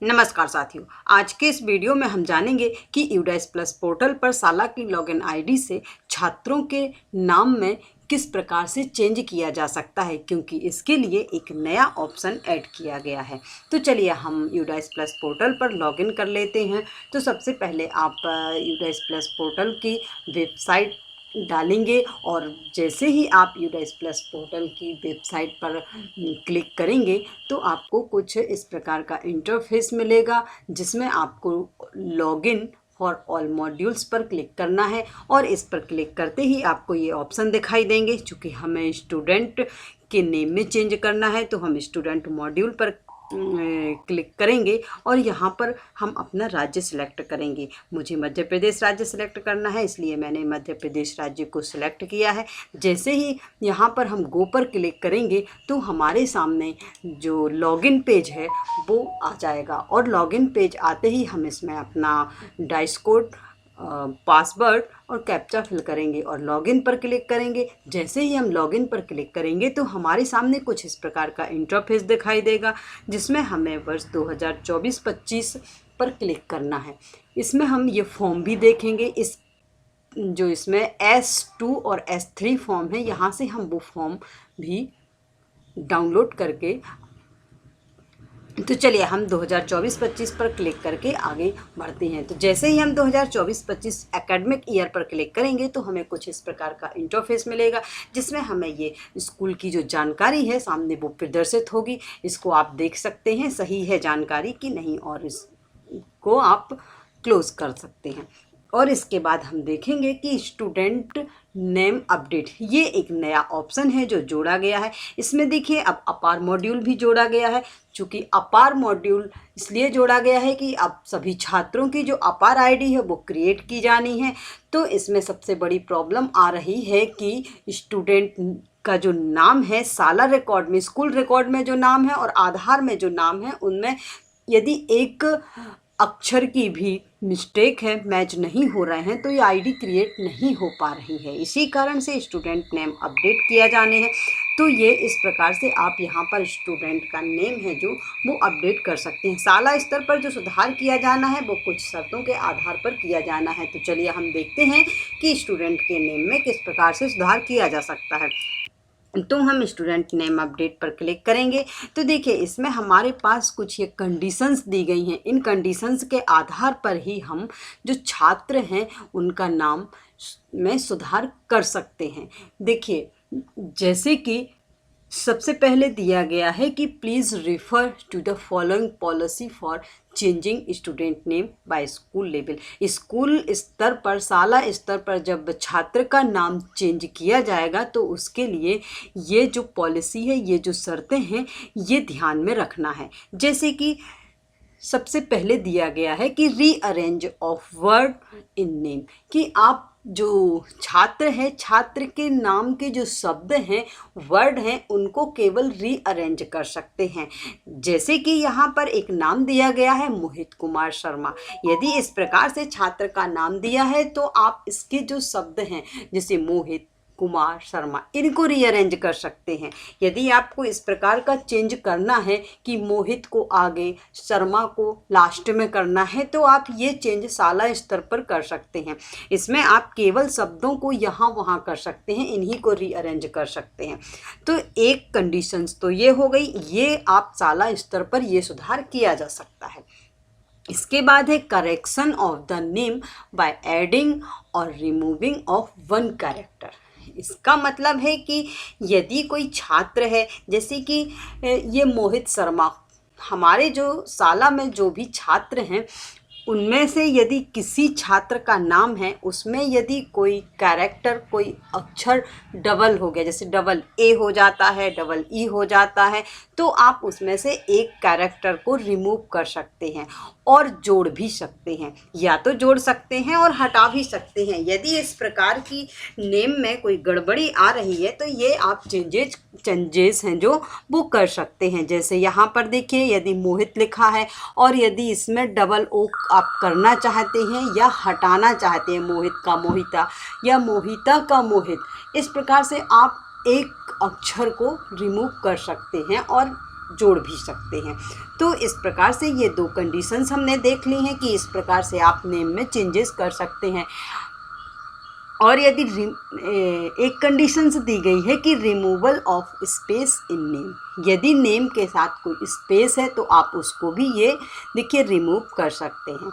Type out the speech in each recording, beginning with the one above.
नमस्कार साथियों, आज के इस वीडियो में हम जानेंगे कि यूडाइस प्लस पोर्टल पर साला की लॉगिन आईडी से छात्रों के नाम में किस प्रकार से चेंज किया जा सकता है, क्योंकि इसके लिए एक नया ऑप्शन ऐड किया गया है। तो चलिए हम यूडाइस प्लस पोर्टल पर लॉगिन कर लेते हैं। तो सबसे पहले आप यूडाइस प्लस पोर्टल की वेबसाइट डालेंगे और जैसे ही आप यूडाइस प्लस पोर्टल की वेबसाइट पर क्लिक करेंगे तो आपको कुछ इस प्रकार का इंटरफेस मिलेगा, जिसमें आपको लॉगिन फॉर ऑल मॉड्यूल्स पर क्लिक करना है और इस पर क्लिक करते ही आपको ये ऑप्शन दिखाई देंगे। चूँकि हमें स्टूडेंट के नेम में चेंज करना है तो हम स्टूडेंट मॉड्यूल पर क्लिक करेंगे और यहाँ पर हम अपना राज्य सिलेक्ट करेंगे। मुझे मध्य प्रदेश राज्य सिलेक्ट करना है, इसलिए मैंने मध्य प्रदेश राज्य को सिलेक्ट किया है। जैसे ही यहाँ पर हम गो पर क्लिक करेंगे तो हमारे सामने जो लॉगिन पेज है वो आ जाएगा और लॉगिन पेज आते ही हम इसमें अपना डाइस कोड, पासवर्ड और कैप्चा फिल करेंगे और लॉगिन पर क्लिक करेंगे। जैसे ही हम लॉगिन पर क्लिक करेंगे तो हमारे सामने कुछ इस प्रकार का इंटरफेस दिखाई देगा, जिसमें हमें वर्ष 2024-25 पर क्लिक करना है। इसमें हम ये फॉर्म भी देखेंगे। इसमें S2 और S3 फॉर्म है, यहाँ से हम वो फॉर्म भी डाउनलोड करके तो चलिए हम 2024-25 पर क्लिक करके आगे बढ़ते हैं। तो जैसे ही हम 2024-25 एकेडमिक ईयर पर क्लिक करेंगे तो हमें कुछ इस प्रकार का इंटरफेस मिलेगा, जिसमें हमें ये स्कूल की जो जानकारी है सामने वो प्रदर्शित होगी। इसको आप देख सकते हैं सही है जानकारी कि नहीं, और इसको आप क्लोज कर सकते हैं। और इसके बाद हम देखेंगे कि स्टूडेंट नेम अपडेट, ये एक नया ऑप्शन है जो जोड़ा गया है। इसमें देखिए अब अपार मॉड्यूल भी जोड़ा गया है। चूँकि अपार मॉड्यूल इसलिए जोड़ा गया है कि अब सभी छात्रों की जो अपार आईडी है वो क्रिएट की जानी है। तो इसमें सबसे बड़ी प्रॉब्लम आ रही है कि स्टूडेंट का जो नाम है साला रिकॉर्ड में, स्कूल रिकॉर्ड में जो नाम है और आधार में जो नाम है, उनमें यदि एक अक्षर की भी मिस्टेक है, मैच नहीं हो रहे हैं, तो ये आईडी क्रिएट नहीं हो पा रही है। इसी कारण से स्टूडेंट नेम अपडेट किया जाने हैं। तो ये इस प्रकार से आप यहाँ पर स्टूडेंट का नेम है जो वो अपडेट कर सकते हैं। साला स्तर पर जो सुधार किया जाना है वो कुछ शर्तों के आधार पर किया जाना है। तो चलिए हम देखते हैं कि स्टूडेंट के नेम में किस प्रकार से सुधार किया जा सकता है। तो हम स्टूडेंट नेम अपडेट पर क्लिक करेंगे तो देखिए इसमें हमारे पास कुछ ये कंडीशंस दी गई हैं। इन कंडीशंस के आधार पर ही हम जो छात्र हैं उनका नाम में सुधार कर सकते हैं। देखिए जैसे कि सबसे पहले दिया गया है कि please refer to the following policy for changing student name by school level. School स्तर पर, साला स्तर पर जब छात्र का नाम चेंज किया जाएगा तो उसके लिए ये जो पॉलिसी है, ये जो शर्तें हैं, ये ध्यान में रखना है। जैसे कि सबसे पहले दिया गया है कि rearrange of word in name, कि आप जो छात्र हैं, छात्र के नाम के जो शब्द हैं, वर्ड हैं, उनको केवल रीअरेंज कर सकते हैं। जैसे कि यहाँ पर एक नाम दिया गया है मोहित कुमार शर्मा। यदि इस प्रकार से छात्र का नाम दिया है तो आप इसके जो शब्द हैं जैसे मोहित कुमार शर्मा, इनको रीअरेंज कर सकते हैं। यदि आपको इस प्रकार का चेंज करना है कि मोहित को आगे, शर्मा को लास्ट में करना है, तो आप ये चेंज साला स्तर पर कर सकते हैं। इसमें आप केवल शब्दों को यहाँ वहाँ कर सकते हैं, इन्हीं को रीअरेंज कर सकते हैं। तो एक कंडीशंस तो ये हो गई, ये आप साला स्तर पर ये सुधार किया जा सकता है। इसके बाद है correction of the name by adding और रिमूविंग ऑफ वन कैरेक्टर। इसका मतलब है कि यदि कोई छात्र है, जैसे कि ये मोहित शर्मा, हमारे जो साला में जो भी छात्र हैं उनमें से यदि किसी छात्र का नाम है उसमें यदि कोई कैरेक्टर, कोई अक्षर डबल हो गया, जैसे डबल ए हो जाता है, डबल ई हो जाता है, तो आप उसमें से एक कैरेक्टर को रिमूव कर सकते हैं और जोड़ भी सकते हैं। या तो जोड़ सकते हैं और हटा भी सकते हैं। यदि इस प्रकार की नेम में कोई गड़बड़ी आ रही है तो ये आप चेंजेस हैं जो वो कर सकते हैं। जैसे यहाँ पर देखिए यदि मोहित लिखा है और यदि इसमें डबल ओ आप करना चाहते हैं या हटाना चाहते हैं, मोहित का मोहिता या मोहिता का मोहित, इस प्रकार से आप एक अक्षर को रिमूव कर सकते हैं और जोड़ भी सकते हैं। तो इस प्रकार से ये 2 कंडीशंस हमने देख ली हैं कि इस प्रकार से आप नेम में चेंजेस कर सकते हैं। और यदि एक कंडीशंस दी गई है कि removal of space in name, यदि नेम के साथ कोई स्पेस है तो आप उसको भी ये देखिए रिमूव कर सकते हैं।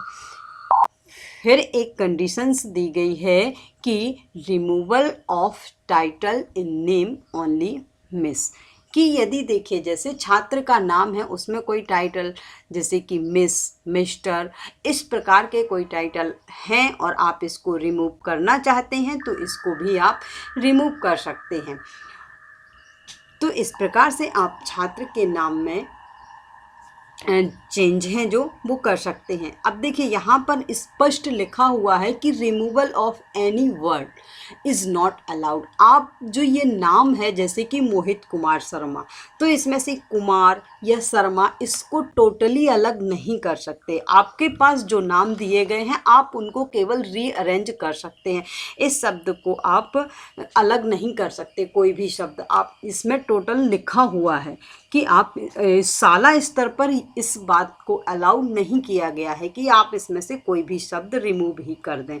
फिर एक कंडीशंस दी गई है कि removal of title in name only miss, कि यदि देखिए जैसे छात्र का नाम है उसमें कोई टाइटल जैसे कि मिस, मिस्टर, इस प्रकार के कोई टाइटल हैं और आप इसको रिमूव करना चाहते हैं तो इसको भी आप रिमूव कर सकते हैं। तो इस प्रकार से आप छात्र के नाम में चेंज हैं जो वो कर सकते हैं। अब देखिए यहाँ पर स्पष्ट लिखा हुआ है कि removal of any word is not allowed. आप जो ये नाम है जैसे कि मोहित कुमार शर्मा, तो इसमें से कुमार या शर्मा इसको टोटली अलग नहीं कर सकते। आपके पास जो नाम दिए गए हैं आप उनको केवल रीअरेंज कर सकते हैं। इस शब्द को आप अलग नहीं कर सकते, कोई भी शब्द आप इसमें टोटल लिखा हुआ है कि आप शाला स्तर पर इस बात को अलाउ नहीं किया गया है कि आप इसमें से कोई भी शब्द रिमूव ही कर दें।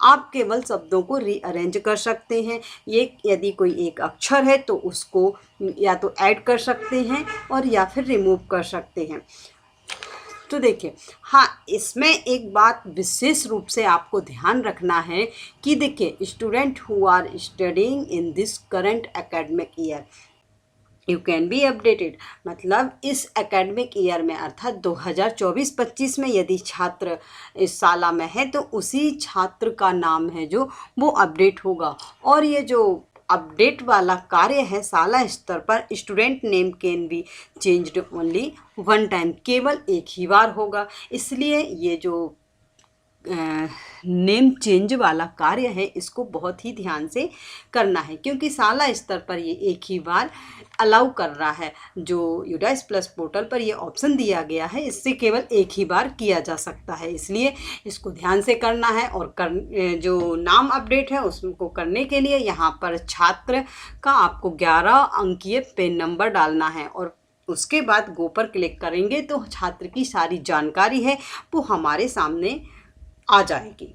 आप केवल शब्दों को रीअरेंज कर सकते हैं। ये यदि कोई एक अक्षर है तो उसको या तो ऐड कर सकते हैं और या फिर रिमूव कर सकते हैं। तो देखिए हाँ, इसमें एक बात विशेष रूप से आपको ध्यान रखना है कि देखिए student who are studying in this current academic year you can be updated, मतलब इस एकेडमिक ईयर में अर्थात 2024-25 में यदि छात्र इस साला में है तो उसी छात्र का नाम है जो वो अपडेट होगा। और ये जो अपडेट वाला कार्य है साला स्तर पर, student name can be changed only 1 time, केवल एक ही बार होगा। इसलिए ये जो नेम चेंज वाला कार्य है इसको बहुत ही ध्यान से करना है, क्योंकि साला स्तर पर ये एक ही बार अलाउ कर रहा है। जो यूडाइस प्लस पोर्टल पर ये ऑप्शन दिया गया है इससे केवल एक ही बार किया जा सकता है, इसलिए इसको ध्यान से करना है। और जो नाम अपडेट है उसको करने के लिए यहाँ पर छात्र का आपको 11 अंकीय पेन नंबर डालना है और उसके बाद गो पर क्लिक करेंगे तो छात्र की सारी जानकारी है वो हमारे सामने आ जाएगी।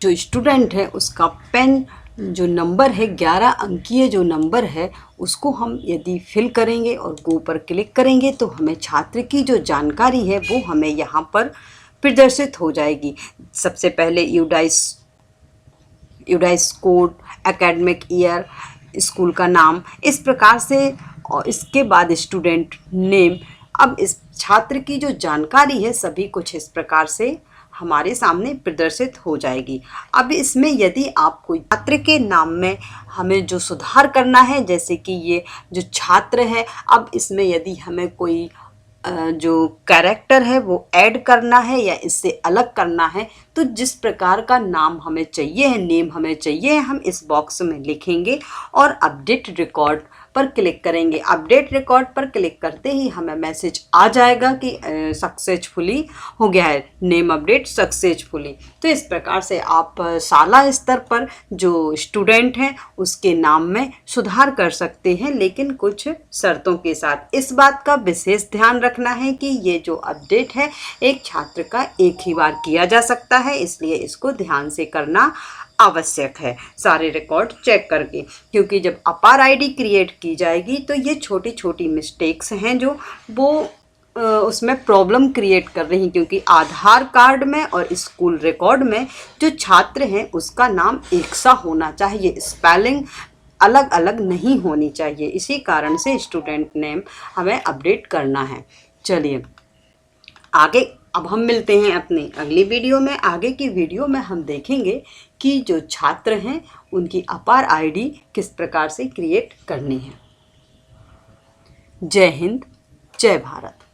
जो स्टूडेंट है उसका पेन जो नंबर है 11 अंकीय जो नंबर है उसको हम यदि फिल करेंगे और गो पर क्लिक करेंगे तो हमें छात्र की जो जानकारी है वो हमें यहाँ पर प्रदर्शित हो जाएगी। सबसे पहले UDISE code, academic year, school का नाम, इस प्रकार से, और इसके बाद स्टूडेंट नेम। अब इस छात्र की जो जानकारी है सभी कुछ इस प्रकार से हमारे सामने प्रदर्शित हो जाएगी। अब इसमें यदि आप कोई छात्र के नाम में हमें जो सुधार करना है, जैसे कि ये जो छात्र है, अब इसमें यदि हमें कोई जो कैरेक्टर है वो ऐड करना है या इससे अलग करना है तो जिस प्रकार का नाम हमें चाहिए है, नेम हमें चाहिए है, हम इस बॉक्स में लिखेंगे और अपडेट रिकॉर्ड पर क्लिक करेंगे। अपडेट रिकॉर्ड पर क्लिक करते ही हमें मैसेज आ जाएगा कि सक्सेसफुली हो गया है, नेम अपडेट सक्सेसफुली। तो इस प्रकार से आप शाला स्तर पर जो स्टूडेंट हैं उसके नाम में सुधार कर सकते हैं, लेकिन कुछ शर्तों के साथ। इस बात का विशेष ध्यान रखना है कि ये जो अपडेट है एक छात्र का एक ही बार किया जा सकता है, इसलिए इसको ध्यान से करना आवश्यक है सारे रिकॉर्ड चेक करके, क्योंकि जब अपार आईडी क्रिएट की जाएगी तो ये छोटी छोटी मिस्टेक्स हैं जो वो उसमें प्रॉब्लम क्रिएट कर रही हैं, क्योंकि आधार कार्ड में और स्कूल रिकॉर्ड में जो छात्र हैं उसका नाम एक सा होना चाहिए, स्पेलिंग अलग अलग नहीं होनी चाहिए। इसी कारण से स्टूडेंट नेम हमें अपडेट करना है। चलिए आगे अब हम मिलते हैं अपनी अगली वीडियो में। आगे की वीडियो में हम देखेंगे कि जो छात्र हैं उनकी अपार आईडी किस प्रकार से क्रिएट करनी है। जय हिंद, जय भारत।